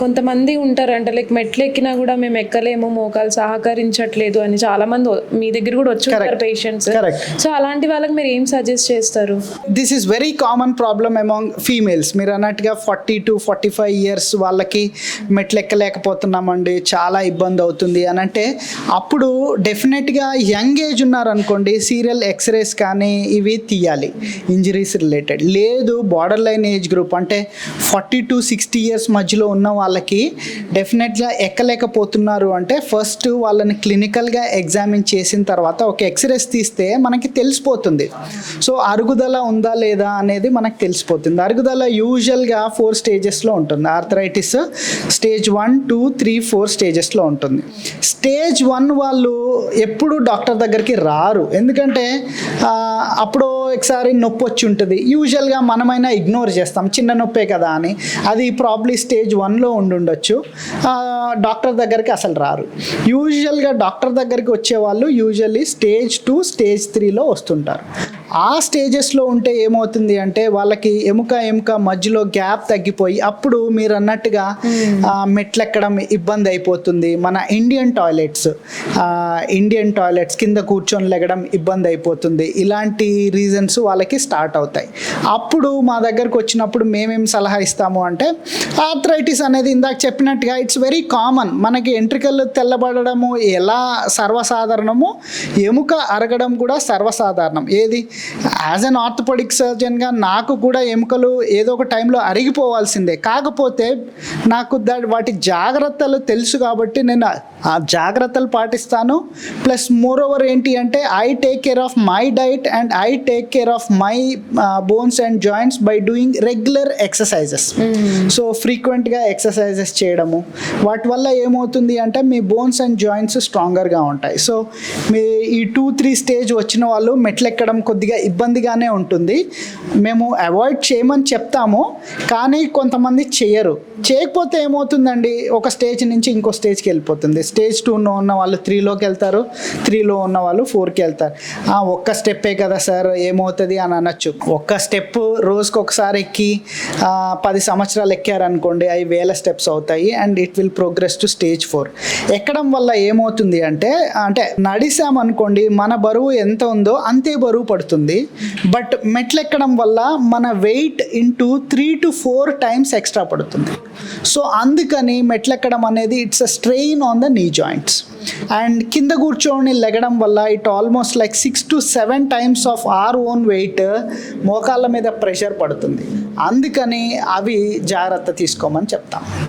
కొంతమంది ఉంటారంట లైక్ మెట్లు ఎక్కినా కూడా మేము ఎక్కలేము, మోకాలు సహకరించట్లేదు అని చాలా మంది మీ దగ్గర కూడా వచ్చి ఉంటారు పేషెంట్స్. సో అలాంటి వాళ్ళకి మీరు ఏం సజెస్ట్ చేస్తారు? This is very common problem among females. మీరు అన్నట్టుగా 40 to 45 years వాళ్ళకి మెట్లు ఎక్కలేకపోతున్నామండి, చాలా ఇబ్బంది అవుతుంది అని అంటే, అప్పుడు డెఫినెట్గా యంగ్ ఏజ్ ఉన్నారనుకోండి సీరియల్ ఎక్స్రేస్ కానీ ఇవి తీయాలి ఇంజరీస్ రిలేటెడ్. లేదు బార్డర్ లైన్ ఏజ్ గ్రూప్ అంటే 40 to 60 years మధ్యలో ఉన్న వాళ్ళకి డెఫినెట్గా ఎక్కలేకపోతున్నారు అంటే ఫస్ట్ వాళ్ళని క్లినికల్గా ఎగ్జామిన్ చేసిన తర్వాత ఒక ఎక్స్రేస్ తీస్తే మనకి తెలిసిపోతుంది. సో అరుగుదల ఉందా లేదా అనేది మనకు తెలిసిపోతుంది. అరుగుదల యూజువల్గా 4 స్టేజెస్లో ఉంటుంది. ఆర్థరైటిస్ స్టేజ్ 1, 2, 3, 4 స్టేజెస్లో ఉంటుంది. స్టేజ్ 1 వాళ్ళు ఎప్పుడు డాక్టర్ దగ్గరికి రారు, ఎందుకంటే అప్పుడు ఒకసారి నొప్పి వచ్చి ఉంటుంది. యూజువల్గా మనమైనా ఇగ్నోర్ చేస్తాం, చిన్న నొప్పే కదా అని. అది ప్రాబ్లీ స్టేజ్ 1లో ఉండొచ్చు. డాక్టర్ దగ్గరికి అసలు రారు. యూజువల్గా డాక్టర్ దగ్గరికి వచ్చేవాళ్ళు యూజువల్లీ స్టేజ్ 2, స్టేజ్ 3లో వస్తుంటారు. ఆ స్టేజెస్లో ఉంటే ఏమవుతుంది అంటే వాళ్ళకి ఎముక మధ్యలో గ్యాప్ తగ్గిపోయి అప్పుడు మీరు అన్నట్టుగా మెట్లెక్కడం ఇబ్బంది అయిపోతుంది. మన ఇండియన్ టాయిలెట్స్ కింద కూర్చొని లెగడం ఇబ్బంది అయిపోతుంది. ఇలాంటి రీజన్స్ వాళ్ళకి స్టార్ట్ అవుతాయి. అప్పుడు మా దగ్గరకు వచ్చినప్పుడు మేమేం సలహా ఇస్తాము అంటే, ఆర్థరైటిస్ అనేది ఇందాక చెప్పినట్టుగా ఇట్స్ వెరీ కామన్. మనకి ఎంట్రికలు తెల్లబడము ఎలా సర్వసాధారణమో ఎముక అరగడం కూడా సర్వసాధారణం. ఏది యాజ్ అన్ ఆర్థోపెడిక్ సర్జన్గా నాకు కూడా ఎముకలు ఏదో ఒక టైంలో అరిగిపోవాల్సిందే. కాకపోతే నాకు వాటి జాగ్రత్తలు తెలుసు కాబట్టి నేను ఆ జాగ్రత్తలు పాటిస్తాను. ప్లస్ మోర్ ఓవర్ ఏంటి అంటే I take care of my diet and I take care of my bones and joints by doing regular exercises. So ఫ్రీక్వెంట్గా ఎక్సర్సైజెస్ చేయడము వాటి వల్ల ఏమవుతుంది అంటే మీ బోన్స్ అండ్ జాయింట్స్ స్ట్రాంగర్గా ఉంటాయి. సో మీ ఈ 2-3 స్టేజ్ వచ్చిన వాళ్ళు మెట్లెక్కడం కొద్దిగా ఇబ్బందిగానే ఉంటుంది. మేము అవాయిడ్ చేయమని చెప్తాము, కానీ కొంతమంది చేయకపోతే ఏమవుతుందండి, ఒక స్టేజ్ నుంచి ఇంకో స్టేజ్కి వెళ్ళిపోతుంది. స్టేజ్ 2లో ఉన్న వాళ్ళు 3లోకి వెళ్తారు, 3లో ఉన్న వాళ్ళు 4కి వెళ్తారు. ఒక్క స్టెప్పే కదా సార్ ఏమవుతుంది అని అనొచ్చు. ఒక్క స్టెప్ రోజుకి ఒకసారి ఎక్కి 10 సంవత్సరాలు ఎక్కారనుకోండి అవి 1000 స్టెప్స్ అవుతాయి and it will progress to stage 4. ఎక్కడం వల్ల ఏమవుతుంది అంటే నడిసామనుకోండి మన బరువు ఎంత ఉందో అంతే బరువు పడుతుంది. బట్ మెట్లెక్కడం వల్ల మన weight into 3 to 4 times extra పడుతుంది. సో అందుకని మెట్లెక్కడం అనేది it's a strain on the knee joints. And కింద కూర్చొని లెగడం వల్ల it almost like 6 to 7 times of our own weight మోకాళ్ళ మీద ప్రెషర్ పడుతుంది. అందుకని అవి జాగ్రత్త తీసుకోమని చెప్తాం.